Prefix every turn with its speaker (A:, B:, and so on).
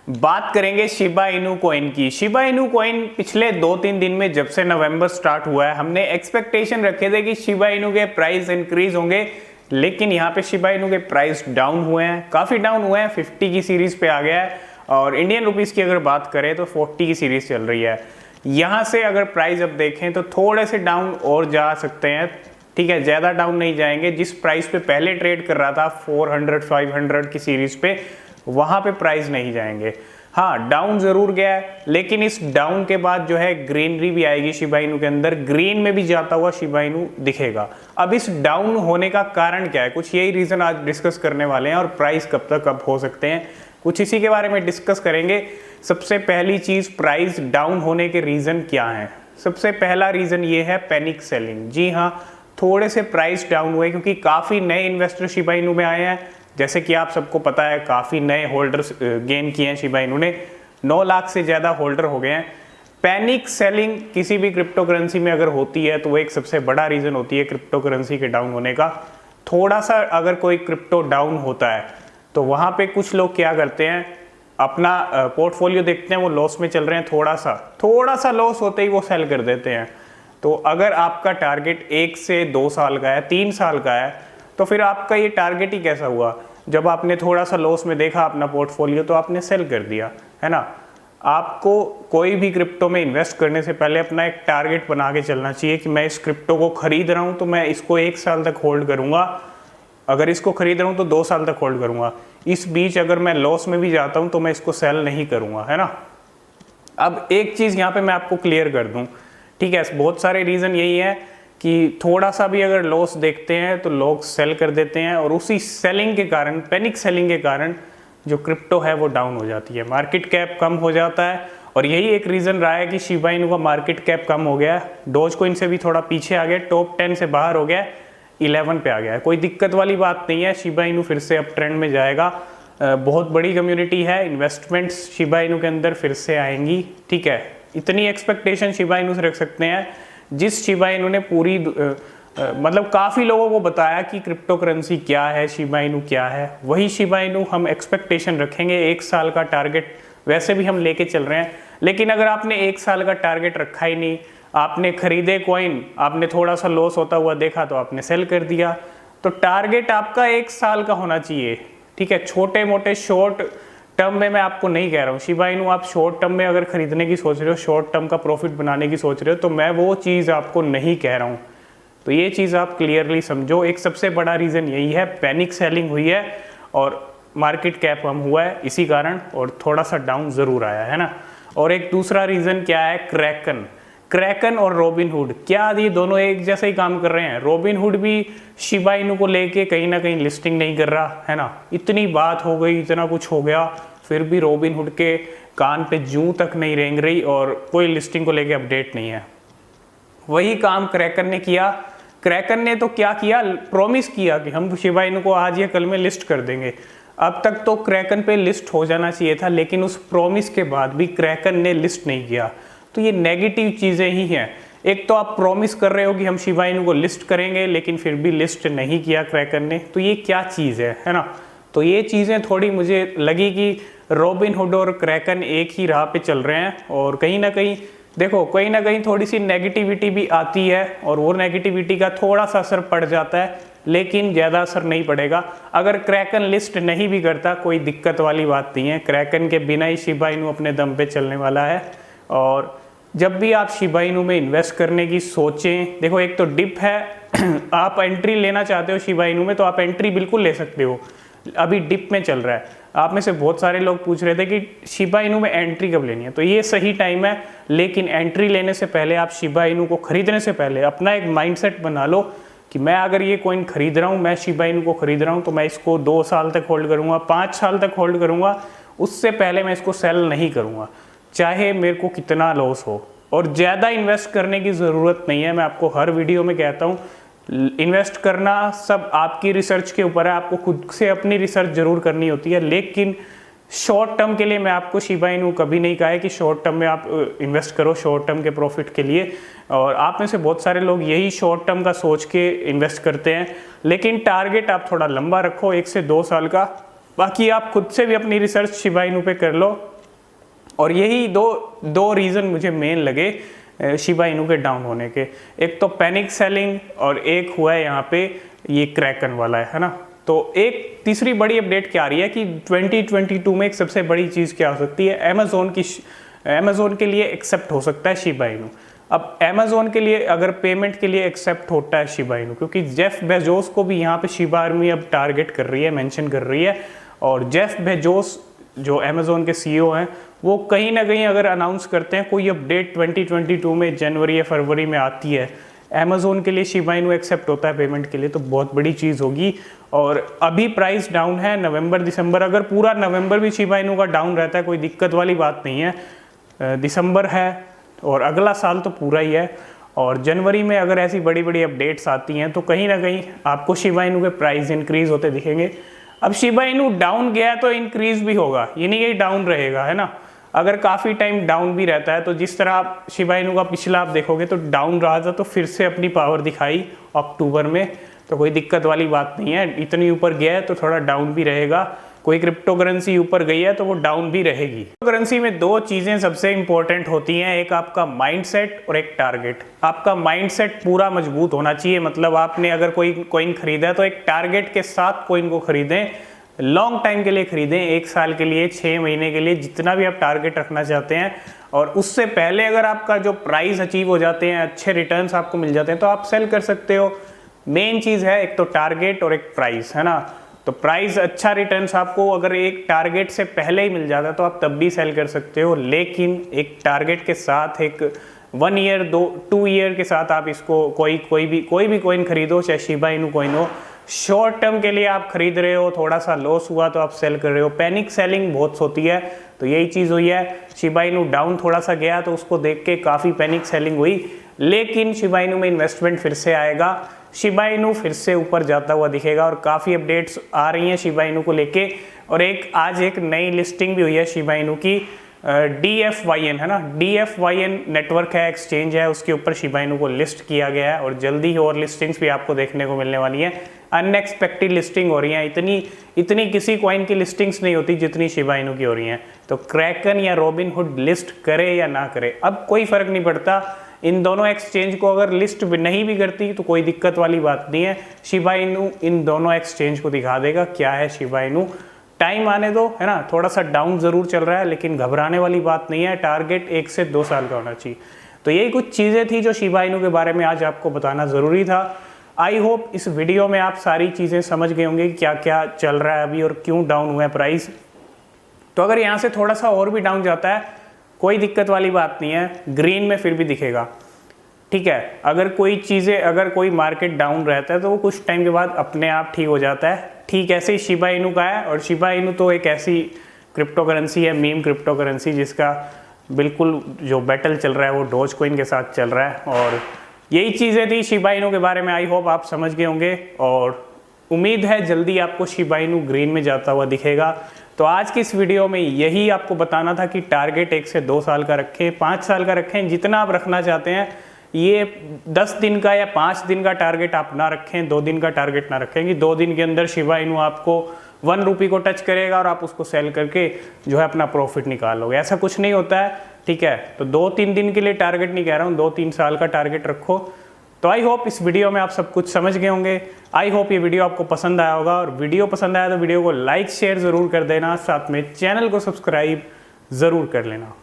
A: बात करेंगे Shiba Inu coin की। शिबा इनू कॉइन पिछले 2-3 दिन में जब से नवंबर स्टार्ट हुआ है, हमने एक्सपेक्टेशन रखे थे कि शिबा इनू के प्राइस इंक्रीज होंगे, लेकिन यहाँ पे शिबा इनू के प्राइस डाउन हुए हैं, काफ़ी डाउन हुए हैं। 50 की सीरीज पे आ गया है और इंडियन रुपीस की अगर बात करें तो 40 की सीरीज चल रही है। यहाँ से अगर प्राइस अब देखें तो थोड़े से डाउन और जा सकते हैं, ठीक है, ज़्यादा डाउन नहीं जाएंगे। जिस प्राइस पे पहले ट्रेड कर रहा था 400-500 की सीरीज पे, वहाँ पे प्राइस नहीं जाएंगे। हाँ, डाउन जरूर गया है, लेकिन इस डाउन के बाद जो है ग्रीनरी भी आएगी शिबा इनू के अंदर, ग्रीन में भी जाता हुआ शिबा इनू दिखेगा। अब इस डाउन होने का कारण क्या है, कुछ यही रीज़न आज डिस्कस करने वाले हैं, और प्राइस कब तक अप हो सकते हैं, कुछ इसी के बारे में डिस्कस करेंगे। सबसे पहली चीज़, प्राइस डाउन होने के रीज़न क्या हैं। सबसे पहला रीज़न ये है पैनिक सेलिंग। जी हाँ, थोड़े से प्राइस डाउन हुए क्योंकि काफ़ी नए इन्वेस्टर शिबा इनू में आए हैं। जैसे कि आप सबको पता है, काफ़ी नए होल्डर्स गेन किए हैं शिबा इनू ने, 9 लाख से ज़्यादा होल्डर हो गए हैं। पैनिक सेलिंग किसी भी क्रिप्टो करेंसी में अगर होती है तो वो एक सबसे बड़ा रीज़न होती है क्रिप्टो करेंसी के डाउन होने का। थोड़ा सा अगर कोई क्रिप्टो डाउन होता है तो वहाँ पे कुछ लोग क्या करते हैं, अपना पोर्टफोलियो देखते हैं वो लॉस में चल रहे हैं, थोड़ा सा लॉस होते ही वो सेल कर देते हैं। तो अगर आपका टारगेट 1 से 2 साल का है, 3 साल का है, तो फिर आपका ये टारगेट ही कैसा हुआ। जब आपने थोड़ा सा लॉस में देखा अपना पोर्टफोलियो तो आपने सेल कर दिया, है ना। आपको कोई भी क्रिप्टो में इन्वेस्ट करने से पहले अपना एक टारगेट बना के चलना चाहिए कि मैं इस क्रिप्टो को खरीद रहा हूँ तो मैं इसको 1 साल तक होल्ड करूँगा, अगर इसको खरीद रहा हूँ तो 2 साल तक होल्ड करूँगा, इस बीच अगर मैं लॉस में भी जाता हूँ तो मैं इसको सेल नहीं करूँगा, है ना। अब एक चीज़ यहाँ पे मैं आपको क्लियर कर दूँ, ठीक है, बहुत सारे रीज़न यही है कि थोड़ा सा भी अगर लॉस देखते हैं तो लोग सेल कर देते हैं, और उसी सेलिंग के कारण, पैनिक सेलिंग के कारण जो क्रिप्टो है वो डाउन हो जाती है, मार्केट कैप कम हो जाता है। और यही एक रीज़न रहा है कि शिबा इनू का मार्केट कैप कम हो गया, डोज कॉइन से भी थोड़ा पीछे आ गया, टॉप 10 से बाहर हो गया, 11 पे आ गया है। कोई दिक्कत वाली बात नहीं है, शिबा इनू फिर से अप ट्रेंड में जाएगा। बहुत बड़ी कम्युनिटी है, इन्वेस्टमेंट्स शिबा इनू के अंदर फिर से आएंगी, ठीक है, इतनी एक्सपेक्टेशन शिबा इनू से रख सकते हैं। जिस शिबा इनू ने पूरी मतलब काफ़ी लोगों को बताया कि क्रिप्टो करेंसी क्या है, शिबा इनू क्या है, वही शिबा इनू हम एक्सपेक्टेशन रखेंगे। 1 साल का टारगेट वैसे भी हम लेके चल रहे हैं, लेकिन अगर आपने 1 साल का टारगेट रखा ही नहीं, आपने खरीदे कॉइन, आपने थोड़ा सा लॉस होता हुआ देखा तो आपने सेल कर दिया, तो टारगेट आपका 1 साल का होना चाहिए, ठीक है। छोटे मोटे शॉर्ट टर्म में मैं आपको नहीं कह रहा हूँ, शिबा इनू आप शॉर्ट टर्म में अगर खरीदने की सोच रहे हो, शॉर्ट टर्म का प्रॉफिट बनाने की सोच रहे हो, तो मैं वो चीज़ आपको नहीं कह रहा हूँ। तो ये चीज़ आप क्लियरली समझो। एक सबसे बड़ा रीज़न यही है, पैनिक सेलिंग हुई है और मार्केट कैप कम हुआ है इसी कारण, और थोड़ा सा डाउन ज़रूर आया है ना। और एक दूसरा रीज़न क्या है, क्रैकन और रॉबिनहुड, क्या ये दोनों एक जैसा ही काम कर रहे हैं। रॉबिनहुड भी शिबा इनू को लेके कहीं ना कहीं लिस्टिंग नहीं कर रहा, है ना। इतनी बात हो गई, इतना कुछ हो गया, फिर भी रॉबिनहुड के कान पे जूं तक नहीं रेंग रही और कोई लिस्टिंग को लेके अपडेट नहीं है। वही काम क्रैकन ने किया। क्रैकन ने तो क्या किया, प्रॉमिस किया कि हम शिबा इनू को आज या कल में लिस्ट कर देंगे। अब तक तो क्रैकन पे लिस्ट हो जाना चाहिए था, लेकिन उस प्रॉमिस के बाद भी क्रैकन ने लिस्ट नहीं किया। तो ये नेगेटिव चीज़ें ही हैं। एक तो आप प्रॉमिस कर रहे हो कि हम शिबा इनू को लिस्ट करेंगे, लेकिन फिर भी लिस्ट नहीं किया क्रैकन ने, तो ये क्या चीज़ है ना। तो ये चीज़ें थोड़ी मुझे लगी कि रॉबिनहुड और क्रैकन एक ही राह पे चल रहे हैं, और कहीं ना कहीं देखो, कहीं ना कहीं थोड़ी सी नेगेटिविटी भी आती है, और वो नेगेटिविटी का थोड़ा सा असर पड़ जाता है, लेकिन ज़्यादा असर नहीं पड़ेगा। अगर क्रैकन लिस्ट नहीं भी करता, कोई दिक्कत वाली बात नहीं है, क्रैकन के बिना ही शिबा इनू अपने दम पे चलने वाला है। और जब भी आप शिबा इनू में इन्वेस्ट करने की सोचें, देखो एक तो डिप है आप एंट्री लेना चाहते हो शिबा इनू में तो आप एंट्री बिल्कुल ले सकते हो, अभी डिप में चल रहा है। आप में से बहुत सारे लोग पूछ रहे थे कि शिबा इनू में एंट्री कब लेनी है, तो ये सही टाइम है। लेकिन एंट्री लेने से पहले आप शिबा इनू को खरीदने से पहले अपना एक माइंडसेट बना लो कि मैं अगर ये कॉइन खरीद रहा हूँ, मैं शिबा इनू को खरीद रहा हूँ, तो मैं इसको 2 साल तक होल्ड करूँगा, 5 साल तक होल्ड करूँगा, उससे पहले मैं इसको सेल नहीं करूँगा, चाहे मेरे को कितना लॉस हो। और ज़्यादा इन्वेस्ट करने की ज़रूरत नहीं है, मैं आपको हर वीडियो में कहता हूँ, इन्वेस्ट करना सब आपकी रिसर्च के ऊपर है, आपको खुद से अपनी रिसर्च ज़रूर करनी होती है। लेकिन शॉर्ट टर्म के लिए मैं आपको शिबा इनू कभी नहीं कहा है कि शॉर्ट टर्म में आप इन्वेस्ट करो शॉर्ट टर्म के प्रॉफिट के लिए, और आप में से बहुत सारे लोग यही शॉर्ट टर्म का सोच के इन्वेस्ट करते हैं। लेकिन टारगेट आप थोड़ा लंबा रखो, 1 से 2 साल का। बाकी आप खुद से भी अपनी रिसर्च शिबा इनू पे कर लो, और यही दो रीज़न मुझे मेन लगे शिबा इनू के डाउन होने के। एक तो पैनिक सेलिंग और एक हुआ है यहाँ पे ये क्रैकन वाला है ना। तो एक तीसरी बड़ी अपडेट क्या आ रही है कि 2022 में एक सबसे बड़ी चीज़ क्या हो सकती है, अमेज़ोन के लिए एक्सेप्ट हो सकता है शिबा इनू। अब अमेज़ोन के लिए अगर पेमेंट के लिए एक्सेप्ट होता है शिबा इनू, क्योंकि जेफ बेजोस को भी यहाँ पे शिबा आर्मी अब टारगेट कर रही है, मेंशन कर रही है। और जेफ बेजोस जो अमेज़ोन के सीईओ हैं वो कहीं ना कहीं अगर अनाउंस करते हैं कोई अपडेट 2022 में जनवरी या फरवरी में आती है, अमेज़ोन के लिए शिबा इनू एक्सेप्ट होता है पेमेंट के लिए, तो बहुत बड़ी चीज़ होगी। और अभी प्राइस डाउन है नवंबर दिसंबर, अगर पूरा नवंबर भी शिबा इनू का डाउन रहता है कोई दिक्कत वाली बात नहीं है। दिसंबर है और अगला साल तो पूरा ही है। और जनवरी में अगर ऐसी बड़ी बड़ी अपडेट्स आती हैं तो कहीं ना कहीं आपको शिबा इनू के प्राइस इंक्रीज होते दिखेंगे। अब शिबा इनू डाउन गया तो इंक्रीज भी होगा, ये नहीं कि डाउन रहेगा, है ना। अगर काफ़ी टाइम डाउन भी रहता है तो जिस तरह आप शिबा इनू का पिछला आप देखोगे तो डाउन रहा था तो फिर से अपनी पावर दिखाई अक्टूबर में, तो कोई दिक्कत वाली बात नहीं है। इतनी ऊपर गया है तो थोड़ा डाउन भी रहेगा। कोई क्रिप्टो करेंसी ऊपर गई है तो वो डाउन भी रहेगी। क्रिप्टो करेंसी में दो चीज़ें सबसे इंपॉर्टेंट होती हैं, एक आपका माइंडसेट और एक टारगेट। आपका माइंडसेट पूरा मजबूत होना चाहिए, मतलब आपने अगर कोई कॉइन खरीदा है तो एक टारगेट के साथ कॉइन को खरीदें, लॉन्ग टाइम के लिए खरीदें, 1 साल के लिए, 6 महीने के लिए, जितना भी आप टारगेट रखना चाहते हैं। और उससे पहले अगर आपका जो प्राइस अचीव हो जाते हैं, अच्छे रिटर्न्स आपको मिल जाते हैं तो आप सेल कर सकते हो। मेन चीज़ है एक तो टारगेट और एक प्राइस, है ना। तो प्राइस अच्छा रिटर्न्स आपको अगर एक टारगेट से पहले ही मिल जाता है तो आप तब भी सेल कर सकते हो, लेकिन एक टारगेट के साथ, एक 1 ईयर 2 ईयर के साथ आप इसको कोई भी कॉइन खरीदो, चाहे शिबा इनू कॉइन हो, शॉर्ट टर्म के लिए आप खरीद रहे हो, थोड़ा सा लॉस हुआ तो आप सेल कर रहे हो। पैनिक सेलिंग बहुत होती है, तो यही चीज़ हुई है। शिबा इनू डाउन थोड़ा सा गया तो उसको देख के काफ़ी पैनिक सेलिंग हुई, लेकिन शिबा इनू में इन्वेस्टमेंट फिर से आएगा, शिबा इनू फिर से ऊपर जाता हुआ दिखेगा। और काफ़ी अपडेट्स आ रही हैं शिबा इनू को लेके। और आज एक नई लिस्टिंग भी हुई है शिबा इनू की, DFYN, है ना। DFYN नेटवर्क है, एक्सचेंज है, उसके ऊपर शिबा इनू को लिस्ट किया गया है। और जल्दी ही और लिस्टिंग्स भी आपको देखने को मिलने वाली हैं। अनएक्सपेक्टेड लिस्टिंग हो रही हैं, इतनी किसी कॉइन की लिस्टिंग्स नहीं होती जितनी शिबा इनू की हो रही हैं। तो क्रैकन या रॉबिनहुड लिस्ट करे या ना करे, अब कोई फ़र्क नहीं पड़ता। इन दोनों एक्सचेंज को अगर लिस्ट नहीं भी करती तो कोई दिक्कत वाली बात नहीं है। शिबा इनू इन दोनों एक्सचेंज को दिखा देगा क्या है शिबा इनू। टाइम आने दो, है ना। थोड़ा सा डाउन ज़रूर चल रहा है लेकिन घबराने वाली बात नहीं है। टारगेट 1 से 2 साल का होना चाहिए। तो यही कुछ चीज़ें थी जो शिबा इनू के बारे में आज आपको बताना ज़रूरी था। आई होप इस वीडियो में आप सारी चीज़ें समझ गए होंगे कि क्या क्या चल रहा है अभी और क्यों डाउन हुआ है प्राइस। तो अगर यहाँ से थोड़ा सा और भी डाउन जाता है कोई दिक्कत वाली बात नहीं है, ग्रीन में फिर भी दिखेगा, ठीक है। अगर कोई मार्केट डाउन रहता है तो वो कुछ टाइम के बाद अपने आप ठीक हो जाता है। ठीक ऐसे ही शिबा इनू का है। और शिबा इनू तो एक ऐसी क्रिप्टो करेंसी है, मीम क्रिप्टो करेंसी, जिसका बिल्कुल जो बैटल चल रहा है वो डोज कॉइन के साथ चल रहा है। और यही चीज़ें थी शिबा इनू के बारे में। आई होप आप समझ गए होंगे और उम्मीद है जल्दी आपको शिबा इनू ग्रीन में जाता हुआ दिखेगा। तो आज की इस वीडियो में यही आपको बताना था कि टारगेट 1 से 2 साल का रखें, 5 साल का रखें, जितना आप रखना चाहते हैं। ये 10 दिन का या 5 दिन का टारगेट आप ना रखें, 2 दिन का टारगेट ना रखें कि 2 दिन के अंदर शिबा इनू आपको 1 रुपये को टच करेगा और आप उसको सेल करके जो है अपना प्रॉफिट निकालोगे। ऐसा कुछ नहीं होता है, ठीक है। तो 2-3 दिन के लिए टारगेट नहीं कह रहा हूँ, 2-3 साल का टारगेट रखो। तो आई होप इस वीडियो में आप सब कुछ समझ गए होंगे। आई होप ये वीडियो आपको पसंद आया होगा। और वीडियो पसंद आया तो वीडियो को लाइक शेयर ज़रूर कर देना, साथ में चैनल को सब्सक्राइब ज़रूर कर लेना।